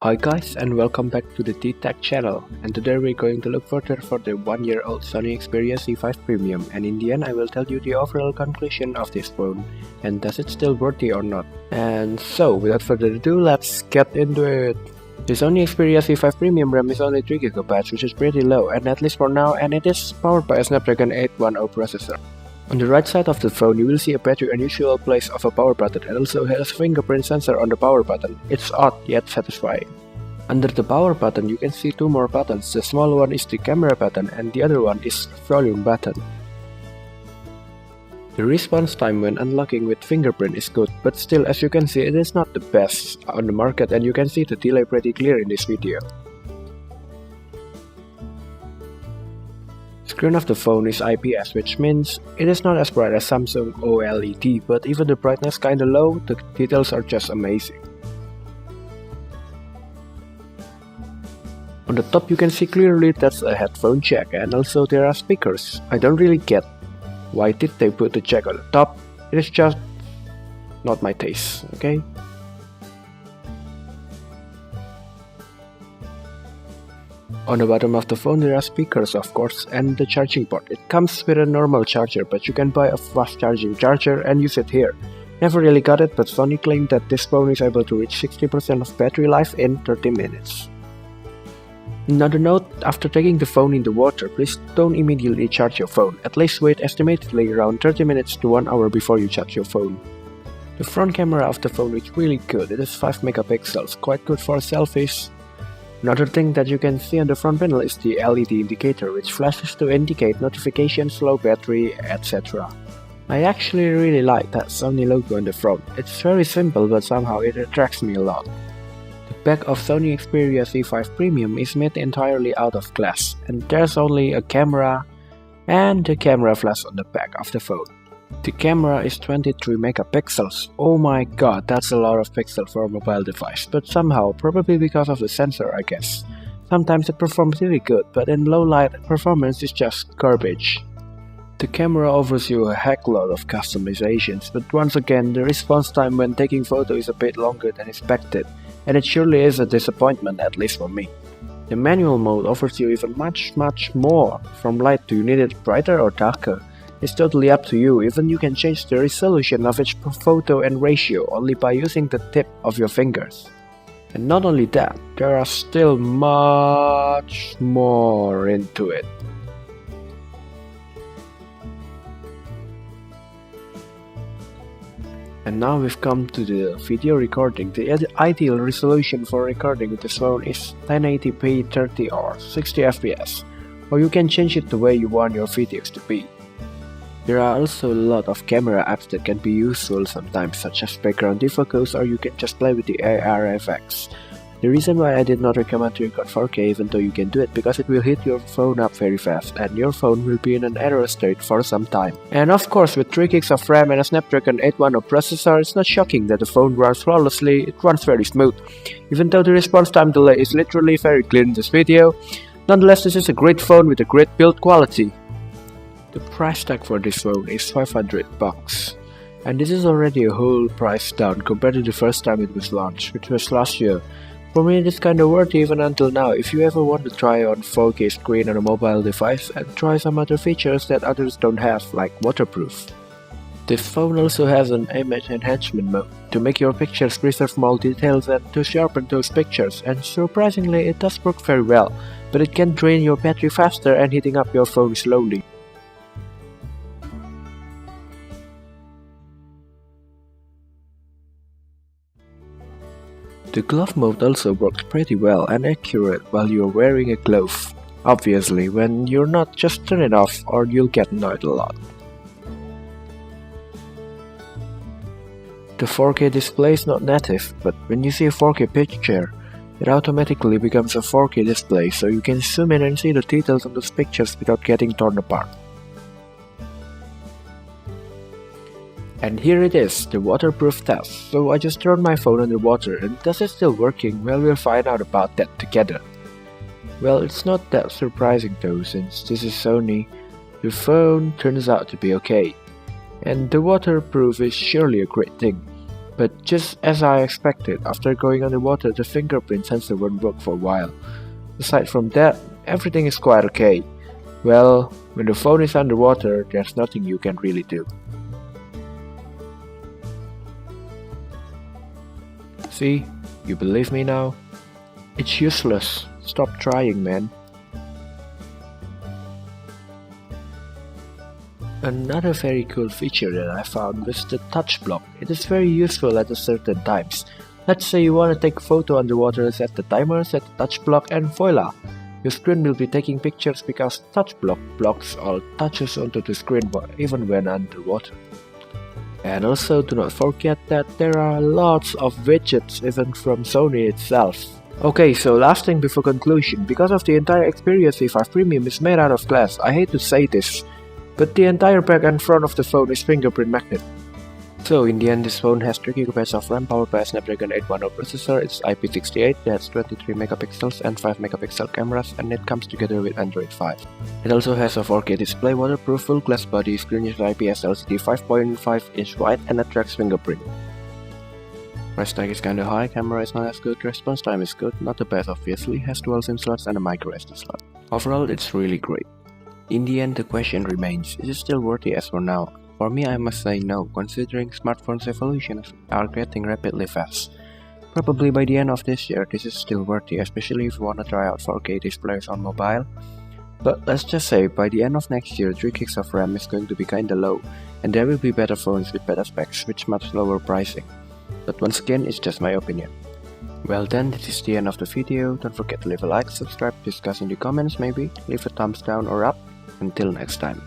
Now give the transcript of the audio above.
Hi guys, and welcome back to the T-Tech channel, and today we're going to look further for the 1-year-old Sony Xperia C5 Premium, and in the end I will tell you the overall conclusion of this phone and does it still worthy or not. And so without further ado, let's get into it. The Sony Xperia C5 Premium RAM is only 3GB, which is pretty low, and at least for now, and it is powered by a Snapdragon 810 processor. On the right side of the phone, you will see a very unusual place of a power button and also has a fingerprint sensor on the power button. It's odd yet satisfying. Under the power button, you can see two more buttons. The small one is the camera button and the other one is the volume button. The response time when unlocking with fingerprint is good, but still, as you can see, it is not the best on the market, and you can see the delay pretty clear in this video. The screen of the phone is IPS, which means it is not as bright as Samsung OLED, but even the brightness kinda low, the details are just amazing. On the top you can see clearly that's a headphone jack, and also there are speakers. I don't really get why did they put the jack on the top. It is just not my taste, okay? On the bottom of the phone there are speakers, of course, and the charging port. It comes with a normal charger, but you can buy a fast charging charger and use it here. Never really got it, but Sony claimed that this phone is able to reach 60% of battery life in 30 minutes. Another note, after taking the phone in the water, please don't immediately charge your phone. At least wait estimatedly around 30 minutes to 1 hour before you charge your phone. The front camera of the phone is really good. It is 5 megapixels, quite good for selfies. Another thing that you can see on the front panel is the LED indicator, which flashes to indicate notifications, low battery, etc. I actually really like that Sony logo on the front. It's very simple, but somehow it attracts me a lot. The back of Sony Xperia C5 Premium is made entirely out of glass, and there's only a camera and the camera flash on the back of the phone. The camera is 23 megapixels. Oh my god, that's a lot of pixels for a mobile device, but somehow, probably because of the sensor I guess. Sometimes it performs really good, but in low light performance is just garbage. The camera offers you a heck lot of customizations, but once again the response time when taking photos is a bit longer than expected, and it surely is a disappointment, at least for me. The manual mode offers you even much more. From light, do you need it brighter or darker? It's totally up to you. Even you can change the resolution of each photo and ratio only by using the tip of your fingers. And not only that, there are still much more into it. And now we've come to the video recording. The ideal resolution for recording with this phone is 1080p 30 or 60 fps, or you can change it the way you want your videos to be. There are also a lot of camera apps that can be useful sometimes, such as background defocus, or you can just play with the AR effects. The reason why I did not recommend to record 4K, even though you can do it, because it will hit your phone up very fast and your phone will be in an error state for some time. And of course, with 3GB of RAM and a Snapdragon 810 processor, it's not shocking that the phone runs flawlessly. It runs very smooth. Even though the response time delay is literally very clear in this video, nonetheless this is a great phone with a great build quality. The price tag for this phone is $500, and this is already a whole price down compared to the first time it was launched, which was last year. For me it is kinda worthy even until now. If you ever want to try on 4K screen on a mobile device and try some other features that others don't have, like waterproof. This phone also has an image enhancement mode to make your pictures preserve more details and to sharpen those pictures, and surprisingly it does work very well, but it can drain your battery faster and heating up your phone slowly. The glove mode also works pretty well and accurate while you're wearing a glove. Obviously, when you're not, just turn it off or you'll get annoyed a lot. The 4K display is not native, but when you see a 4K picture, it automatically becomes a 4K display, so you can zoom in and see the details on those pictures without getting torn apart. And here it is, the waterproof test. So I just turned my phone underwater, and does it still working? Well, we'll find out about that together. Well, it's not that surprising though, since this is Sony. The phone turns out to be okay. And the waterproof is surely a great thing. But just as I expected, after going underwater, the fingerprint sensor won't work for a while. Aside from that, everything is quite okay. Well, when the phone is underwater, there's nothing you can really do. See? You believe me now? It's useless. Stop trying, man. Another very cool feature that I found was the touch block. It is very useful at certain times. Let's say you want to take a photo underwater, set the timer, set the touch block, and voila! Your screen will be taking pictures because touch block blocks all touches onto the screen even when underwater. And also do not forget that there are lots of widgets even from Sony itself. Okay, so last thing before conclusion, because of the entire Xperia C5 Premium is made out of glass, I hate to say this, but the entire back and front of the phone is fingerprint magnet. So in the end, this phone has 3GB of RAM powered by a Snapdragon 810 processor, it's IP68, it has 23 megapixels and 5 megapixel cameras, and it comes together with Android 5. It also has a 4K display, waterproof full glass body, screen is IPS LCD 5.5 inch wide and attracts fingerprint. Price tag is kinda high, camera is not as good, response time is good, not the best obviously, has dual SIM slots and a micro SD slot. Overall, it's really great. In the end, the question remains, is it still worthy as for now? For me, I must say no, considering smartphones' evolutions are getting rapidly fast. Probably by the end of this year, this is still worthy, especially if you wanna try out 4K displays on mobile. But let's just say, by the end of next year, 3GB of RAM is going to be kinda low, and there will be better phones with better specs, with much lower pricing. But once again, it's just my opinion. Well then, this is the end of the video. Don't forget to leave a like, subscribe, discuss in the comments maybe, leave a thumbs down or up. Until next time.